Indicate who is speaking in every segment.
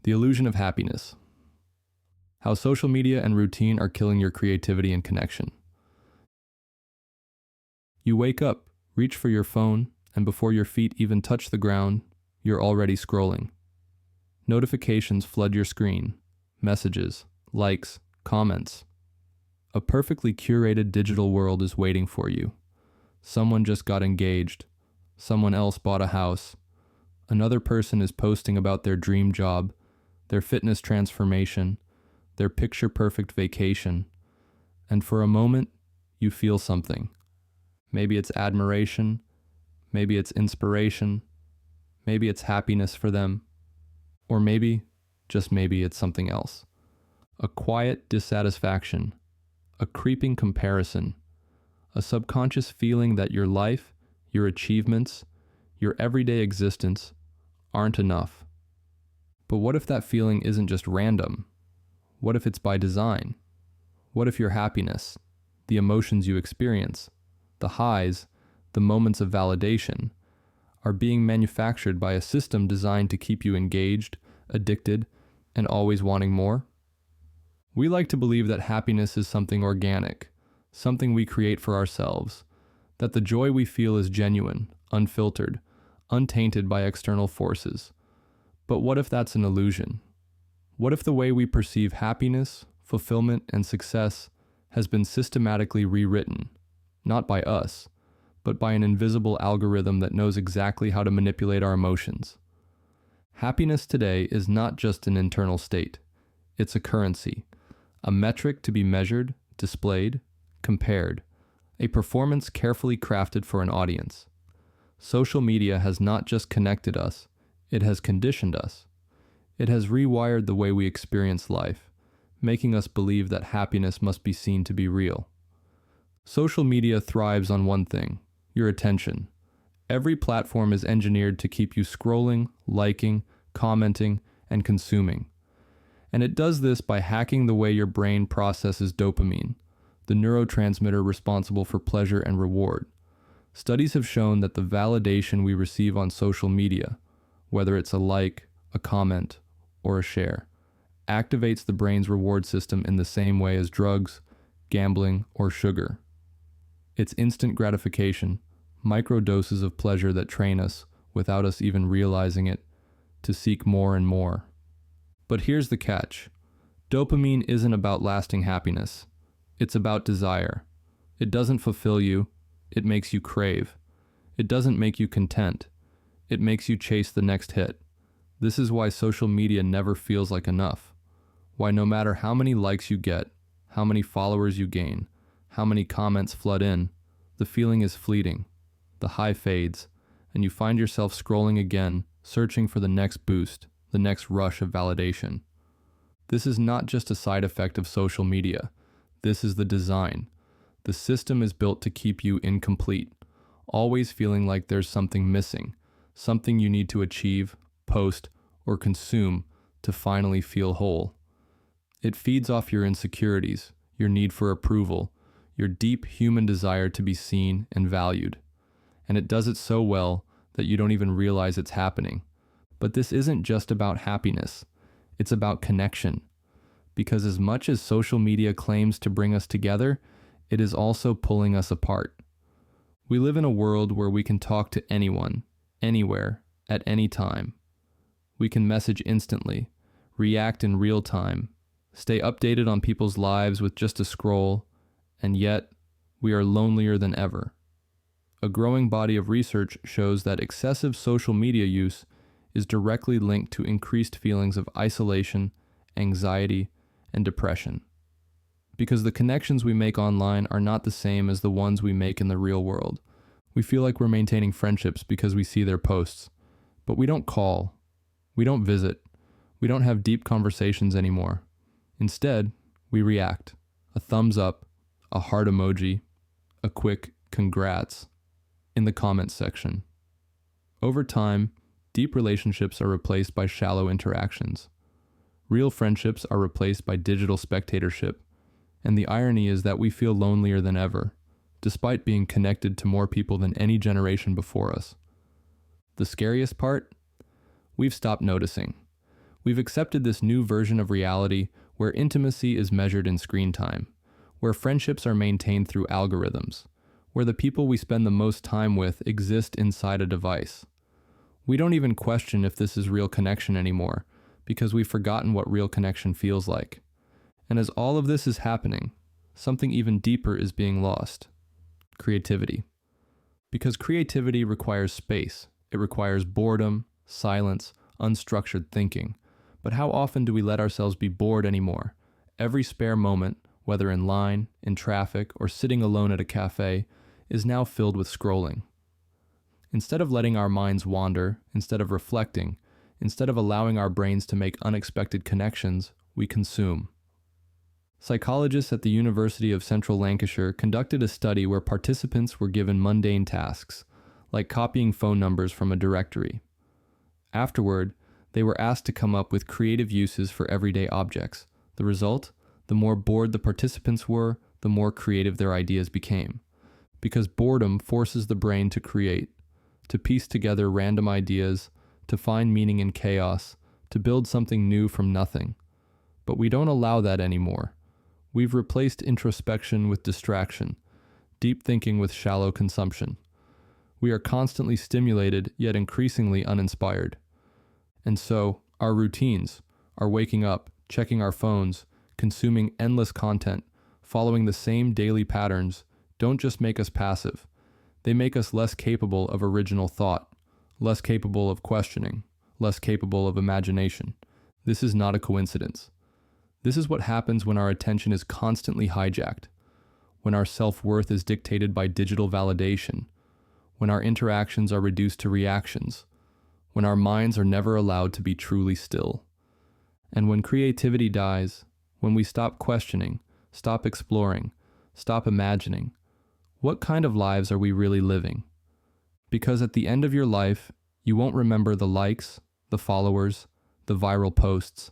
Speaker 1: The illusion of happiness. How social media and routine are killing your creativity and connection. You wake up, reach for your phone, and before your feet even touch the ground, you're already scrolling. Notifications flood your screen. Messages, likes, comments. A perfectly curated digital world is waiting for you. Someone just got engaged. Someone else bought a house. Another person is posting about their dream job, their fitness transformation, their picture-perfect vacation. And for a moment, you feel something. Maybe it's admiration, maybe it's inspiration, maybe it's happiness for them, or maybe, just maybe, it's something else. A quiet dissatisfaction, a creeping comparison, a subconscious feeling that your life, your achievements, your everyday existence aren't enough. But what if that feeling isn't just random? What if it's by design? What if your happiness, the emotions you experience, the highs, the moments of validation, are being manufactured by a system designed to keep you engaged, addicted, and always wanting more? We like to believe that happiness is something organic, something we create for ourselves, that the joy we feel is genuine, unfiltered, untainted by external forces. But what if that's an illusion? What if the way we perceive happiness, fulfillment, and success has been systematically rewritten, not by us, but by an invisible algorithm that knows exactly how to manipulate our emotions? Happiness today is not just an internal state. It's a currency, a metric to be measured, displayed, compared, a performance carefully crafted for an audience. Social media has not just connected us, it has conditioned us. It has rewired the way we experience life, making us believe that happiness must be seen to be real. Social media thrives on one thing: your attention. Every platform is engineered to keep you scrolling, liking, commenting, and consuming. And it does this by hacking the way your brain processes dopamine, the neurotransmitter responsible for pleasure and reward. Studies have shown that the validation we receive on social media, whether it's a like, a comment, or a share, activates the brain's reward system in the same way as drugs, gambling, or sugar. It's instant gratification, microdoses of pleasure that train us, without us even realizing it, to seek more and more. But here's the catch. Dopamine isn't about lasting happiness. It's about desire. It doesn't fulfill you. It makes you crave. It doesn't make you content. It makes you chase the next hit. This is why social media never feels like enough. Why no matter how many likes you get, how many followers you gain, how many comments flood in, the feeling is fleeting. The high fades, and you find yourself scrolling again, searching for the next boost, the next rush of validation. This is not just a side effect of social media. This is the design. The system is built to keep you incomplete, always feeling like there's something missing, something you need to achieve, post, or consume to finally feel whole. It feeds off your insecurities, your need for approval, your deep human desire to be seen and valued. And it does it so well that you don't even realize it's happening. But this isn't just about happiness. It's about connection. Because as much as social media claims to bring us together, it is also pulling us apart. We live in a world where we can talk to anyone, anywhere, at any time. We can message instantly, react in real time, stay updated on people's lives with just a scroll, and yet, we are lonelier than ever. A growing body of research shows that excessive social media use is directly linked to increased feelings of isolation, anxiety, and depression. Because the connections we make online are not the same as the ones we make in the real world. We feel like we're maintaining friendships because we see their posts, but we don't call, we don't visit, we don't have deep conversations anymore. Instead, we react. A thumbs up, a heart emoji, a quick congrats in the comments section. Over time, deep relationships are replaced by shallow interactions. Real friendships are replaced by digital spectatorship, and the irony is that we feel lonelier than ever, despite being connected to more people than any generation before us. The scariest part? We've stopped noticing. We've accepted this new version of reality where intimacy is measured in screen time, where friendships are maintained through algorithms, where the people we spend the most time with exist inside a device. We don't even question if this is real connection anymore, because we've forgotten what real connection feels like. And as all of this is happening, something even deeper is being lost: creativity. Because creativity requires space, it requires boredom, silence, unstructured thinking. But how often do we let ourselves be bored anymore? Every spare moment, whether in line, in traffic, or sitting alone at a cafe, is now filled with scrolling. Instead of letting our minds wander, instead of reflecting, instead of allowing our brains to make unexpected connections, we consume. Psychologists at the University of Central Lancashire conducted a study where participants were given mundane tasks, like copying phone numbers from a directory. Afterward, they were asked to come up with creative uses for everyday objects. The result? The more bored the participants were, the more creative their ideas became. Because boredom forces the brain to create, to piece together random ideas, to find meaning in chaos, to build something new from nothing. But we don't allow that anymore. We've replaced introspection with distraction, deep thinking with shallow consumption. We are constantly stimulated, yet increasingly uninspired. And so, our routines, our waking up, checking our phones, consuming endless content, following the same daily patterns, don't just make us passive. They make us less capable of original thought, less capable of questioning, less capable of imagination. This is not a coincidence. This is what happens when our attention is constantly hijacked, when our self-worth is dictated by digital validation, when our interactions are reduced to reactions, when our minds are never allowed to be truly still. And when creativity dies, when we stop questioning, stop exploring, stop imagining, what kind of lives are we really living? Because at the end of your life, you won't remember the likes, the followers, the viral posts.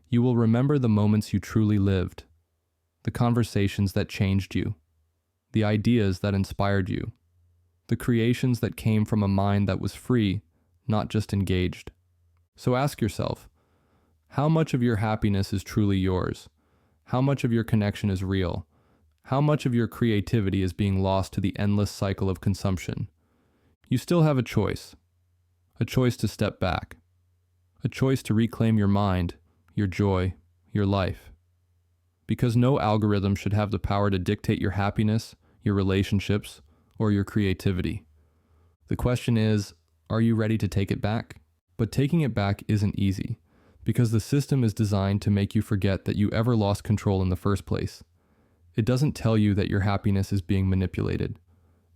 Speaker 1: You will remember the moments you truly lived, the conversations that changed you, the ideas that inspired you, the creations that came from a mind that was free, not just engaged. So ask yourself, how much of your happiness is truly yours? How much of your connection is real? How much of your creativity is being lost to the endless cycle of consumption? You still have a choice to step back, a choice to reclaim your mind, your joy, your life. Because no algorithm should have the power to dictate your happiness, your relationships, or your creativity. The question is, are you ready to take it back? But taking it back isn't easy, because the system is designed to make you forget that you ever lost control in the first place. It doesn't tell you that your happiness is being manipulated.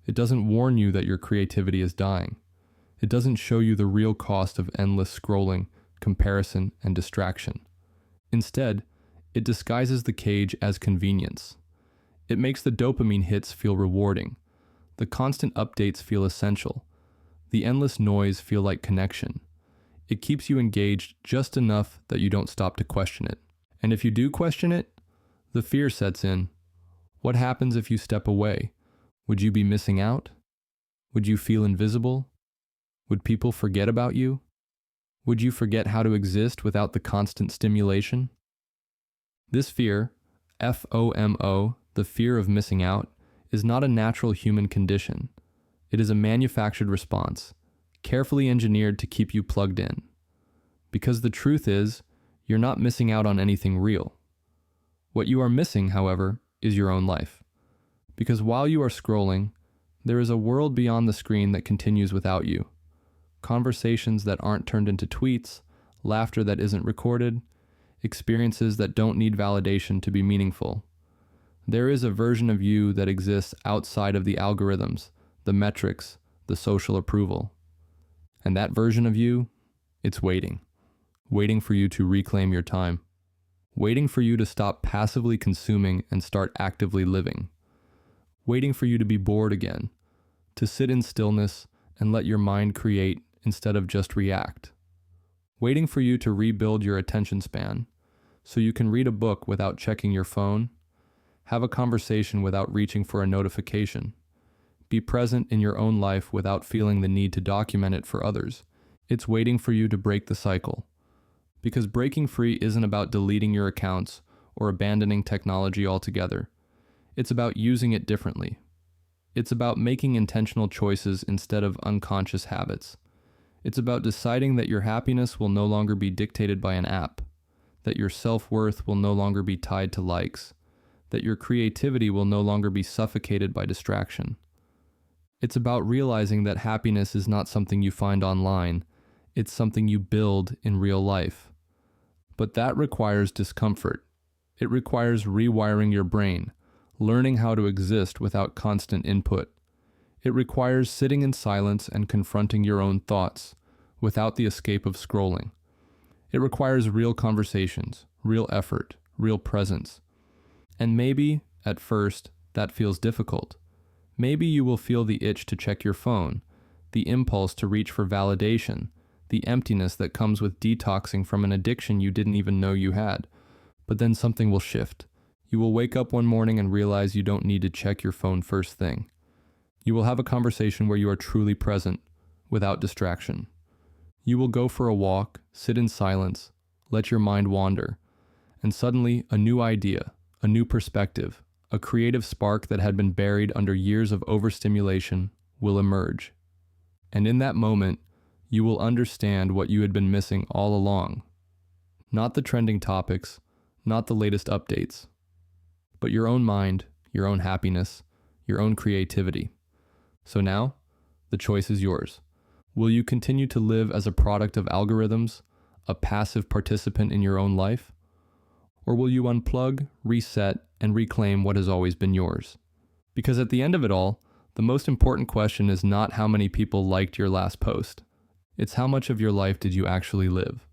Speaker 1: It doesn't warn you that your creativity is dying. It doesn't show you the real cost of endless scrolling, comparison, and distraction. Instead, it disguises the cage as convenience. It makes the dopamine hits feel rewarding. The constant updates feel essential. The endless noise feel like connection. It keeps you engaged just enough that you don't stop to question it. And if you do question it, the fear sets in. What happens if you step away? Would you be missing out? Would you feel invisible? Would people forget about you? Would you forget how to exist without the constant stimulation? This fear, FOMO, the fear of missing out, is not a natural human condition. It is a manufactured response, carefully engineered to keep you plugged in. Because the truth is, you're not missing out on anything real. What you are missing, however, is your own life. Because while you are scrolling, there is a world beyond the screen that continues without you. Conversations that aren't turned into tweets, laughter that isn't recorded, experiences that don't need validation to be meaningful. There is a version of you that exists outside of the algorithms, the metrics, the social approval. And that version of you, it's waiting for you to reclaim your time, waiting for you to stop passively consuming and start actively living, waiting for you to be bored again, to sit in stillness and let your mind create instead of just react, waiting for you to rebuild your attention span so you can read a book without checking your phone, have a conversation without reaching for a notification, be present in your own life without feeling the need to document it for others. It's waiting for you to break the cycle. Because breaking free isn't about deleting your accounts or abandoning technology altogether. It's about using it differently. It's about making intentional choices instead of unconscious habits. It's about deciding that your happiness will no longer be dictated by an app, that your self-worth will no longer be tied to likes, that your creativity will no longer be suffocated by distraction. It's about realizing that happiness is not something you find online, it's something you build in real life. But that requires discomfort. It requires rewiring your brain, learning how to exist without constant input. It requires sitting in silence and confronting your own thoughts, without the escape of scrolling. It requires real conversations, real effort, real presence. And maybe, at first, that feels difficult. Maybe you will feel the itch to check your phone, the impulse to reach for validation, the emptiness that comes with detoxing from an addiction you didn't even know you had. But then something will shift. You will wake up one morning and realize you don't need to check your phone first thing. You will have a conversation where you are truly present, without distraction. You will go for a walk, sit in silence, let your mind wander, and suddenly a new idea, a new perspective, a creative spark that had been buried under years of overstimulation will emerge. And in that moment, you will understand what you had been missing all along. Not the trending topics, not the latest updates, but your own mind, your own happiness, your own creativity. So now, the choice is yours. Will you continue to live as a product of algorithms, a passive participant in your own life? Or will you unplug, reset, and reclaim what has always been yours? Because at the end of it all, the most important question is not how many people liked your last post. It's how much of your life did you actually live?